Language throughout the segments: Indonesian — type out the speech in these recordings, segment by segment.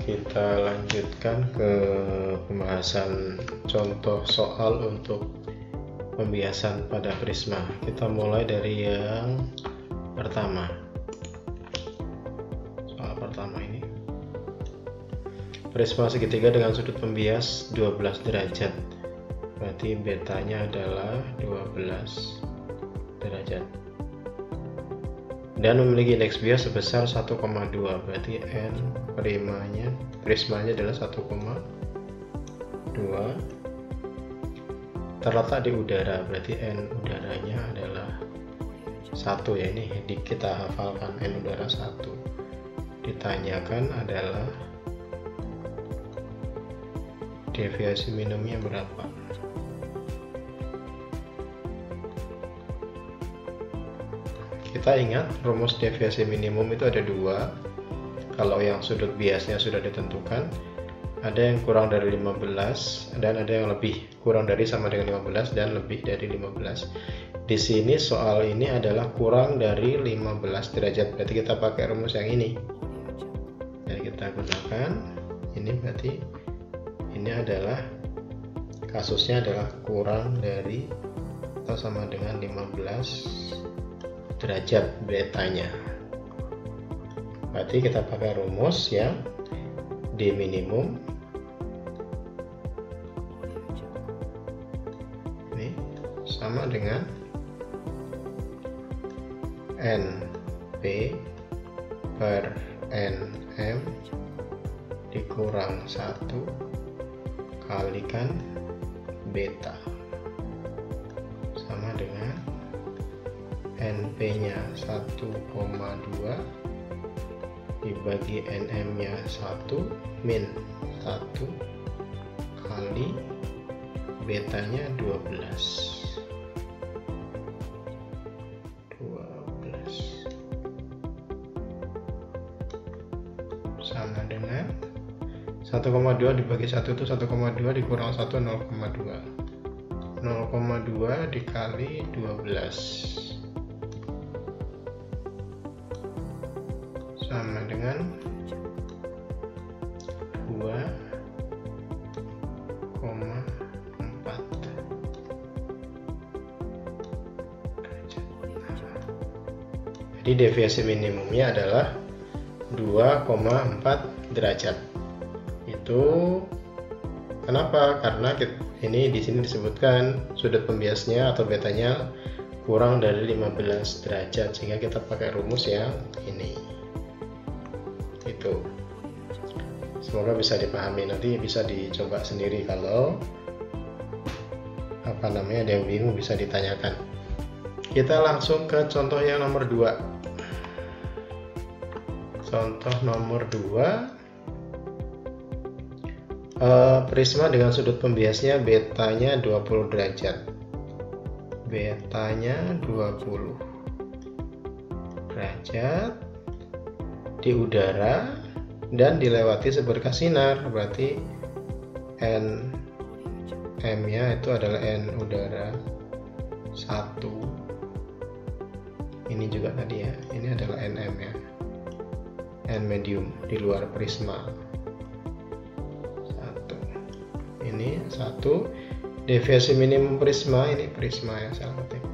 Kita lanjutkan ke pembahasan contoh soal untuk pembiasan pada prisma. Kita mulai dari yang pertama. Soal pertama ini. Prisma segitiga dengan sudut pembias 12 derajat. Berarti betanya adalah 12 derajat. Dan memiliki indeks bias sebesar 1,2, berarti n prismanya adalah 1,2. Terletak di udara, berarti n udaranya adalah 1 ya, ini kita hafalkan, n udara 1. Ditanyakan adalah deviasi minimumnya berapa. Kita ingat rumus deviasi minimum itu ada dua. Kalau yang sudut biasnya sudah ditentukan, ada yang kurang dari 15 dan ada yang lebih, kurang dari sama dengan 15 dan lebih dari 15. Di sini soal ini adalah kurang dari 15 derajat, berarti kita pakai rumus yang ini. Jadi kita gunakan ini, berarti ini adalah kasusnya adalah kurang dari atau sama dengan 15 derajat betanya. Berarti kita pakai rumus yang D minimum ini sama dengan NP per NM dikurang 1 kalikan beta sama dengan NP nya 1,2 dibagi NM nya 1 min 1 kali betanya 12 sama dengan 1,2 dibagi 1 itu 1,2 dikurang 1 0,2 0,2 dikali 12 sama dengan 2,4. Jadi deviasi minimumnya adalah 2,4 derajat. Itu kenapa? Karena ini di sini disebutkan sudut pembiasnya atau betanya kurang dari 15 derajat, sehingga kita pakai rumus yang ini. Itu semoga bisa dipahami, nanti bisa dicoba sendiri. Kalau ada yang bingung bisa ditanyakan. Kita langsung ke contoh yang nomor 2. Contoh nomor 2, prisma dengan sudut pembiasnya betanya 20 derajat. Betanya 20 derajat di udara dan dilewati seberkas sinar, berarti M nya itu adalah N udara 1. Ini juga tadi ya, ini adalah NM ya, N medium di luar prisma 1. Ini 1. Deviasi minimum prisma, ini prisma ya, salah ketik,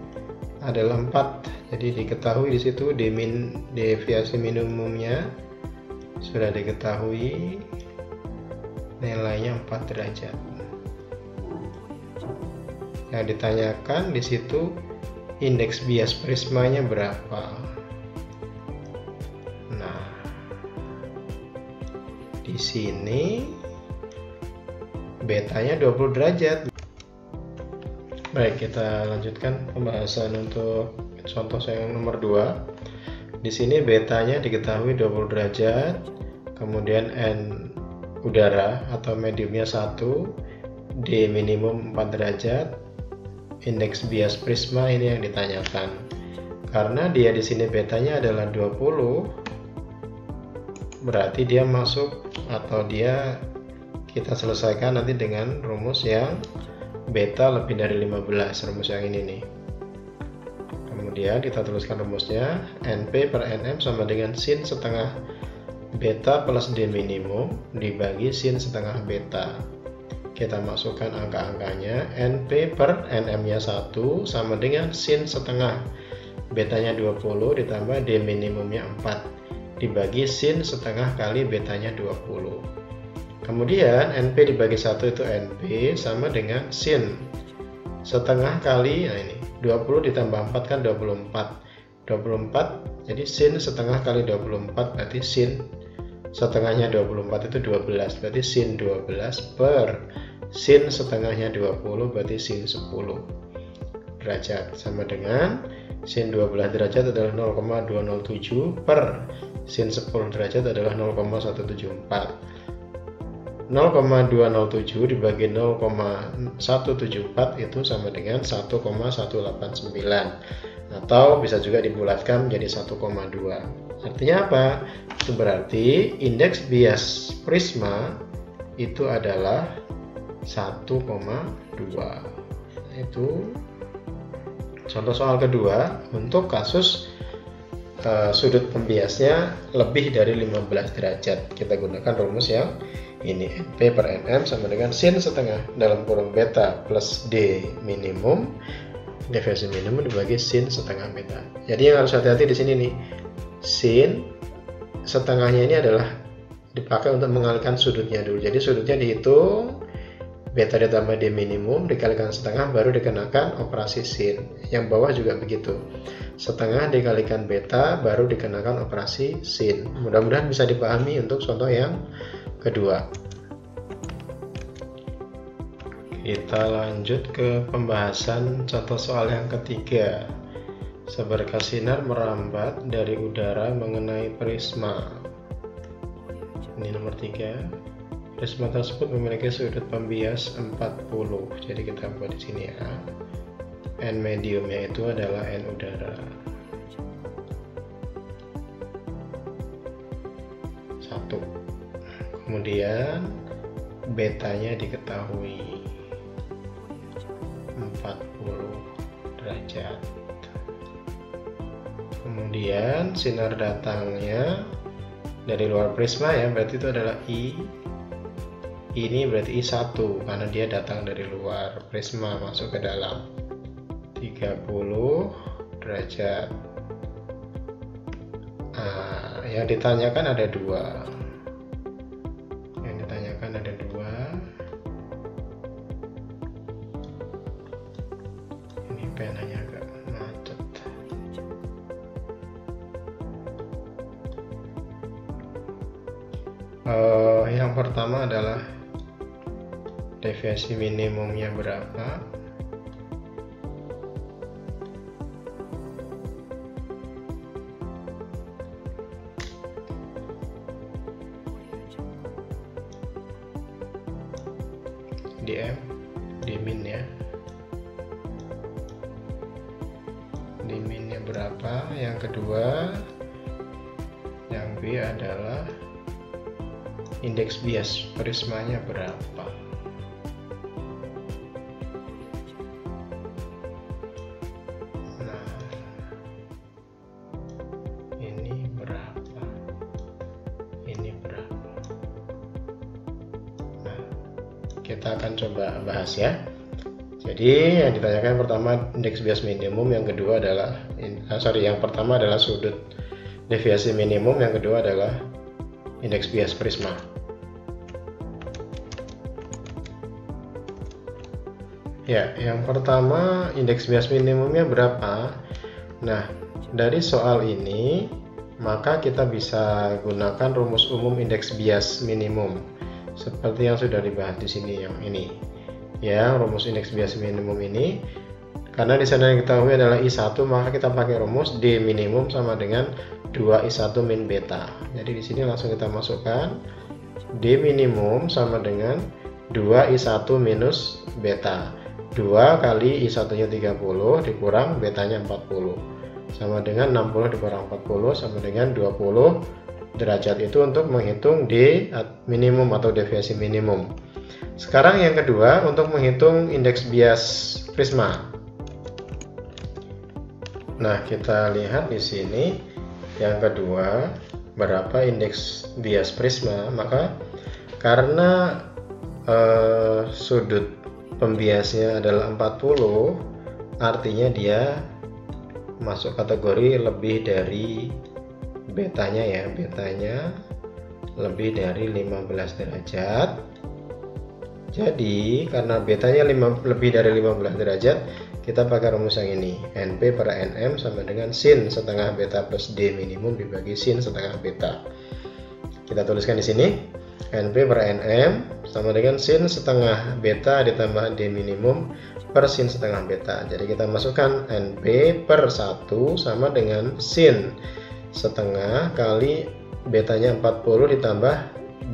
adalah 4. Jadi diketahui di situ deviasi minimumnya sudah diketahui, nilainya 4 derajat. Yang ditanyakan di situ indeks bias prismanya berapa. Nah, di sini betanya 20 derajat. Baik, kita lanjutkan pembahasan untuk contoh yang nomor 2. Di sini betanya diketahui 20 derajat, kemudian N udara atau mediumnya 1, D minimum 4 derajat, indeks bias prisma ini yang ditanyakan. Karena dia di sini betanya adalah 20, berarti dia masuk atau kita selesaikan nanti dengan rumus yang beta lebih dari 15, rumus yang ini nih. Kemudian kita tuliskan rumusnya, NP per NM sama dengan sin setengah beta plus D minimum dibagi sin setengah beta. Kita masukkan angka-angkanya, NP per NM-nya 1 sama dengan sin setengah betanya 20 ditambah D minimumnya 4 dibagi sin setengah kali betanya 20. Kemudian NP dibagi 1 itu NP sama dengan sin setengah kali, nah ini 20 ditambah 4 kan 24 jadi sin setengah kali 24 berarti sin setengahnya 24 itu 12, berarti sin 12 per sin setengahnya 20 berarti sin 10 derajat, sama dengan sin 12 derajat adalah 0,207 per sin 10 derajat adalah 0,174. 0,207 dibagi 0,174 itu sama dengan 1,189, atau bisa juga dibulatkan menjadi 1,2. Artinya apa? Itu berarti indeks bias prisma itu adalah 1,2. Itu contoh soal kedua untuk kasus sudut pembiasnya lebih dari 15 derajat. Kita gunakan rumus yang ini, NP per NM sama dengan sin setengah dalam kurung beta plus D minimum deviasi minimum dibagi sin setengah beta. Jadi yang harus hati-hati di sini nih, sin setengahnya ini adalah dipakai untuk mengalihkan sudutnya dulu. Jadi sudutnya dihitung, beta ditambah D minimum dikalikan setengah baru dikenakan operasi sin. Yang bawah juga begitu, setengah dikalikan beta baru dikenakan operasi sin. Mudah-mudahan bisa dipahami untuk contoh yang kedua. Kita lanjut ke pembahasan contoh soal yang ketiga. Seberkas sinar merambat dari udara mengenai prisma. Ini nomor 3. Prisma tersebut memiliki sudut pembias 40. Jadi kita buat di sini ya. N mediumnya itu adalah N udara. 1. Kemudian betanya diketahui 40 derajat. Kemudian sinar datangnya dari luar prisma ya, berarti itu adalah I. Ini berarti I1 karena dia datang dari luar prisma masuk ke dalam. 30 derajat. Nah, yang ditanyakan ada 2. Ada 2. Ini penanya agak macet. Yang pertama adalah deviasi minimumnya berapa. Dmin ya, dminnya berapa. Yang kedua, yang B adalah indeks bias prismanya berapa. Nah, ini berapa, ini berapa. Kita akan coba bahas ya. Jadi yang ditanyakan pertama indeks bias minimum, yang kedua adalah yang pertama adalah sudut deviasi minimum, yang kedua adalah indeks bias prisma. Ya, yang pertama indeks bias minimumnya berapa? Nah, dari soal ini maka kita bisa gunakan rumus umum indeks bias minimum seperti yang sudah dibahas di sini, yang ini ya, rumus indeks bias minimum ini. Karena di sana yang kita ketahui adalah I1, maka kita pakai rumus D minimum sama dengan 2I1 min beta. Jadi di sini langsung kita masukkan D minimum sama dengan 2I1 minus beta. 2 kali I1-nya 30 dikurang betanya 40 sama dengan 60 dikurang 40 sama dengan 20 derajat. Itu untuk menghitung D minimum atau deviasi minimum. Sekarang yang kedua untuk menghitung indeks bias prisma. Nah, kita lihat di sini yang kedua, berapa indeks bias prisma. Maka karena sudut pembiasnya adalah 40, artinya dia masuk kategori lebih dari betanya ya, betanya lebih dari 15 derajat. Jadi karena betanya lebih dari 15 derajat, kita pakai rumus yang ini, NP per NM sama dengan sin setengah beta plus D minimum dibagi sin setengah beta. Kita tuliskan di sini, NP per NM sama dengan sin setengah beta ditambah D minimum per sin setengah beta. Jadi kita masukkan NP per 1 sama dengan sin setengah kali betanya 40 ditambah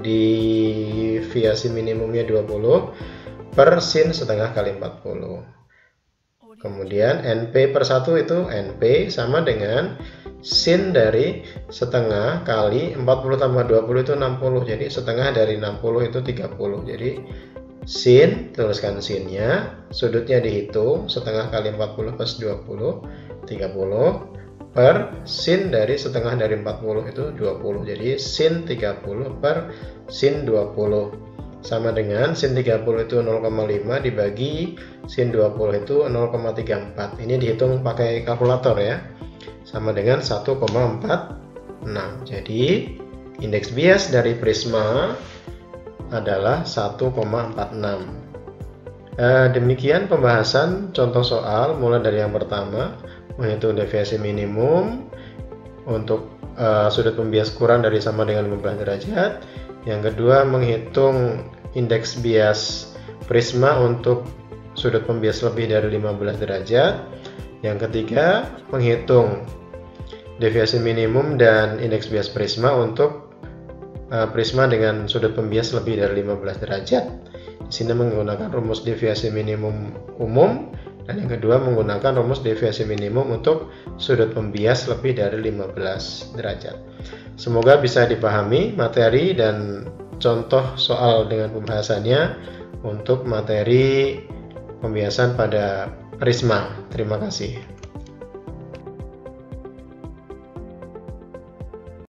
deviasi minimumnya 20 per sin setengah kali 40. Kemudian NP per 1 itu NP sama dengan sin dari setengah kali 40 tambah 20 itu 60. Jadi setengah dari 60 itu 30. Jadi sin, tuliskan sinnya, sudutnya dihitung, setengah kali 40 plus 20 30 per sin dari setengah dari 40 itu 20. Jadi sin 30 per sin 20 sama dengan sin 30 itu 0,5 dibagi sin 20 itu 0,34. Ini dihitung pakai kalkulator ya. Sama dengan 1,46. Jadi indeks bias dari prisma adalah 1,46. Demikian pembahasan contoh soal mulai dari yang pertama, menghitung deviasi minimum untuk sudut pembias kurang dari sama dengan 15 derajat. Yang kedua, menghitung indeks bias prisma untuk sudut pembias lebih dari 15 derajat. Yang ketiga, menghitung deviasi minimum dan indeks bias prisma untuk prisma dengan sudut pembias lebih dari 15 derajat. Di sini menggunakan rumus deviasi minimum umum, dan yang kedua menggunakan rumus deviasi minimum untuk sudut pembias lebih dari 15 derajat. Semoga bisa dipahami materi dan contoh soal dengan pembahasannya untuk materi pembiasan pada prisma. Terima kasih.